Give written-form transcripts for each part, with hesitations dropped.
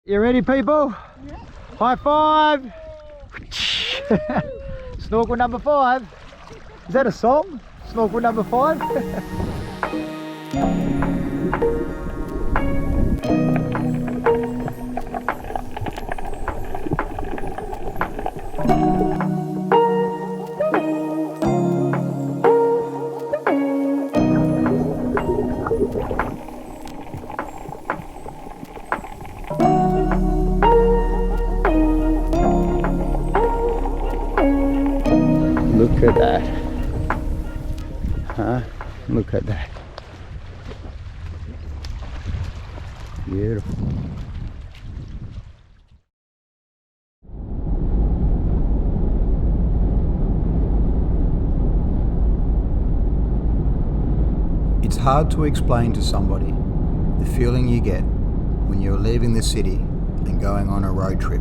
You ready, people? Yeah. High five! Snorkel number 5. Is that a song? Snorkel number 5? Look at that. Huh? Look at that. Beautiful. It's hard to explain to somebody the feeling you get when you're leaving the city and going on a road trip.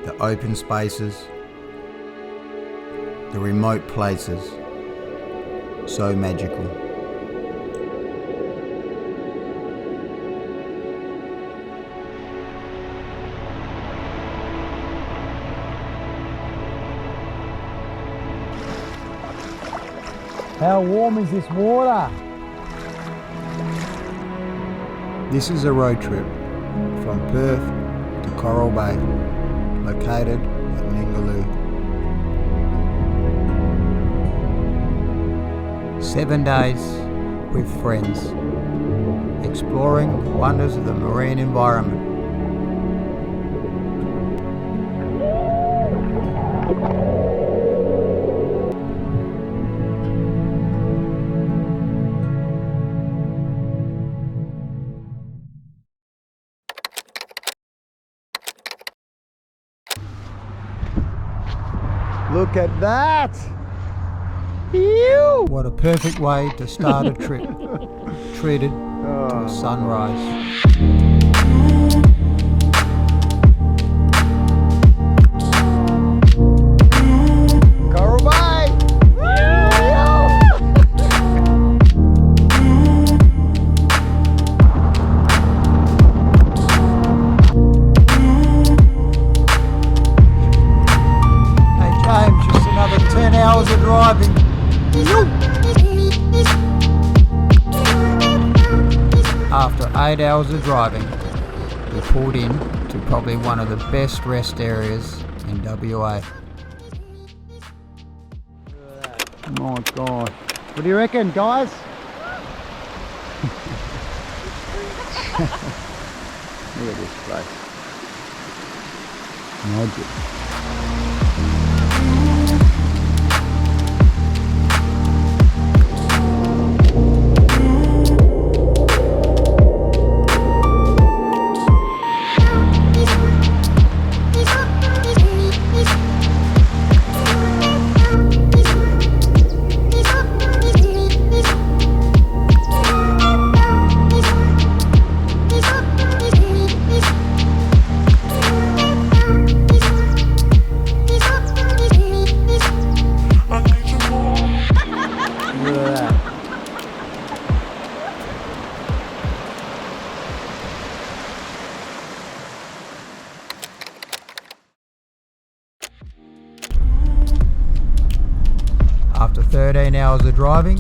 The open spaces, the remote places, so magical. How warm is this water? This is a road trip from Perth to Coral Bay, located at Ningaloo. 7 days with friends, exploring the wonders of the marine environment. Look at that! Ew. What a perfect way to start a trip. Treated to a sunrise. Coral Bay! Just another 10 hours of driving. After 8 hours of driving, we pulled in to probably one of the best rest areas in WA. Oh my God. What do you reckon, guys? Look at this place. Magic. After 13 hours of driving,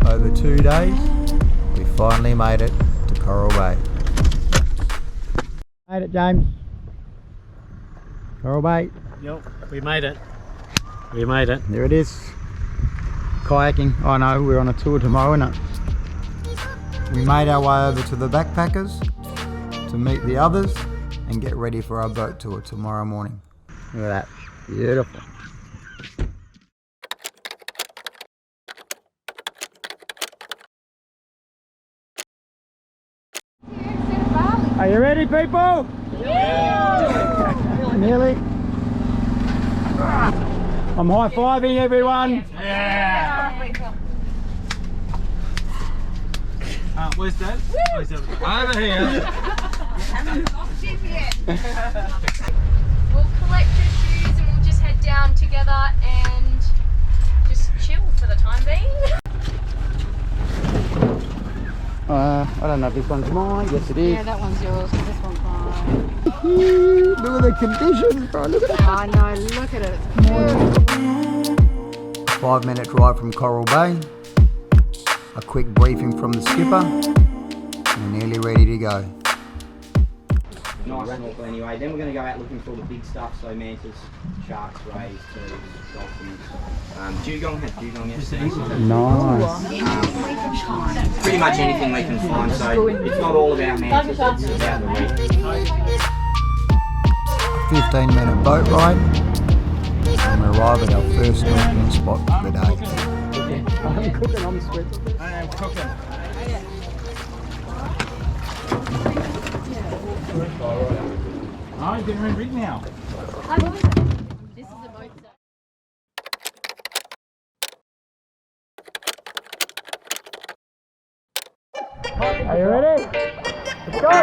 over 2 days, we finally made it to Coral Bay. Made it, James. Coral Bay. Yep, we made it. We made it. There it is. Kayaking. Oh no, we're on a tour tomorrow, isn't it? We made our way over to the backpackers to meet the others and get ready for our boat tour tomorrow morning. Look at that. Beautiful. Are you ready, people? Yeah! Nearly. I'm high-fiving everyone. Yeah! Where's Dad? Where's Dad? Over here. We'll collect your shoes and we'll just head down together and just chill for the time being. I don't know if this one's mine. Yes, it is. Yeah, that one's yours, but this one's mine. Look at the conditions, bro. Look at it. I know, look at it. It's 5-minute drive from Coral Bay. A quick briefing from the skipper. We're nearly ready to go. Nice snorkel anyway. Then we're going to go out looking for all the big stuff, so mantas, sharks, rays, turtles, dolphins. Dugong had dugong yesterday. So Nice. pretty much anything we can find, so it's not all about mantas, it's about the reef. 15-minute boat ride. And we arrive at our first snorkeling spot for the day. I'm cooking, I'm sweating. I am cooking. Oh, you're getting rig now. This is a boat. Are you ready? Let's go!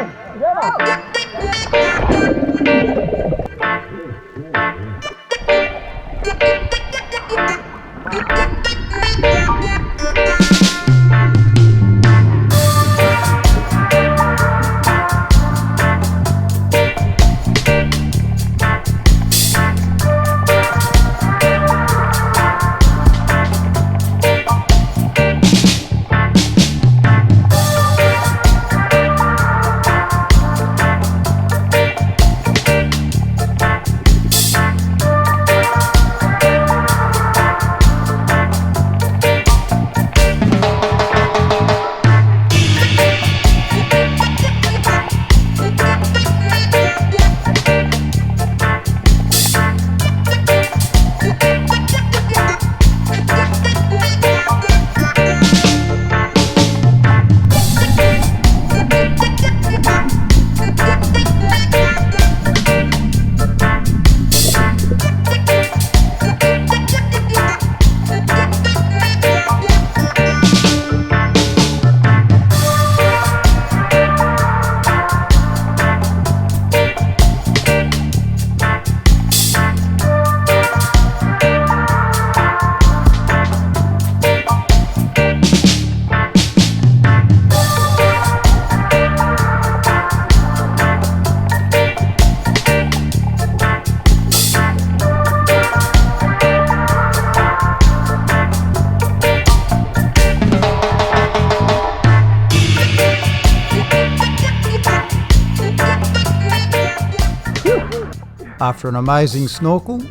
After an amazing snorkel,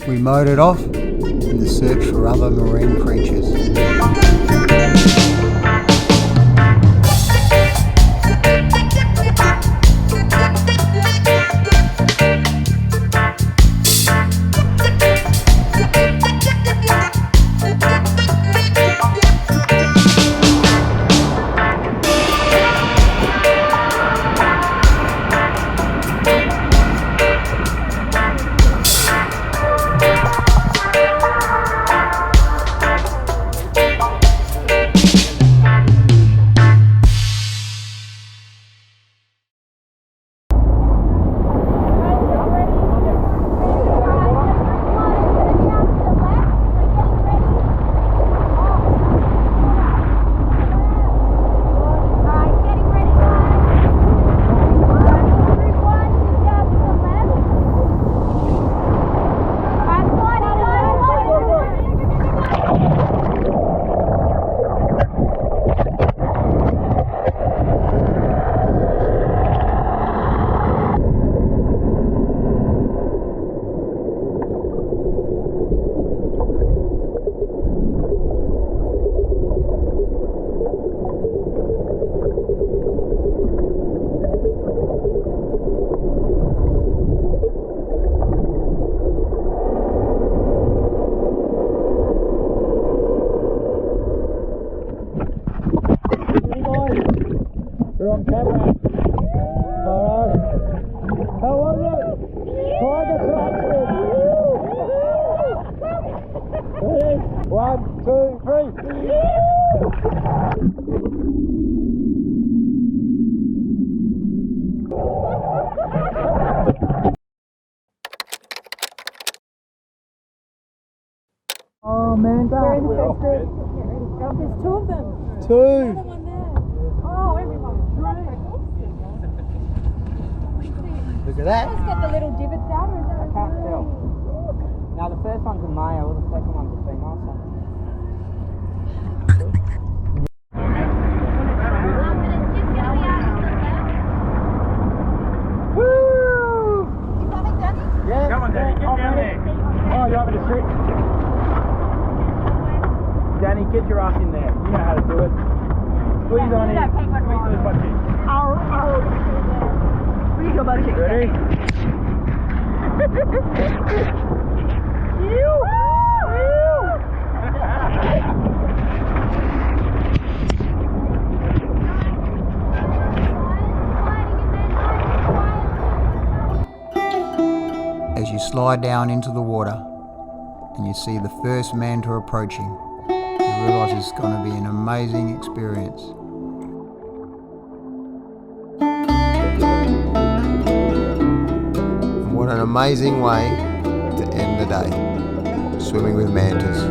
we motored off in the search for other marine creatures. We're on camera. Alright. How was it? Tiger Traction. Ready? 1, 2, 3. Manta? We're in the first group. There's two of them. Two. Another one there. Oh, everyone's great. Look at that. It's got the little divots out, or is that? I can't tell. Now the first one's a male, the second one's a female. So. Come on, Danny, get down there. Oh, you're having a trick. Danny, get your ass in there. You know how to do it. Squeeze on in. Squeeze those butt cheeks. Squeeze your butt cheeks. Ready? As you slide down into the water and you see the first manta approaching, you realise it's going to be an amazing experience. And what an amazing way to end the day, swimming with mantas.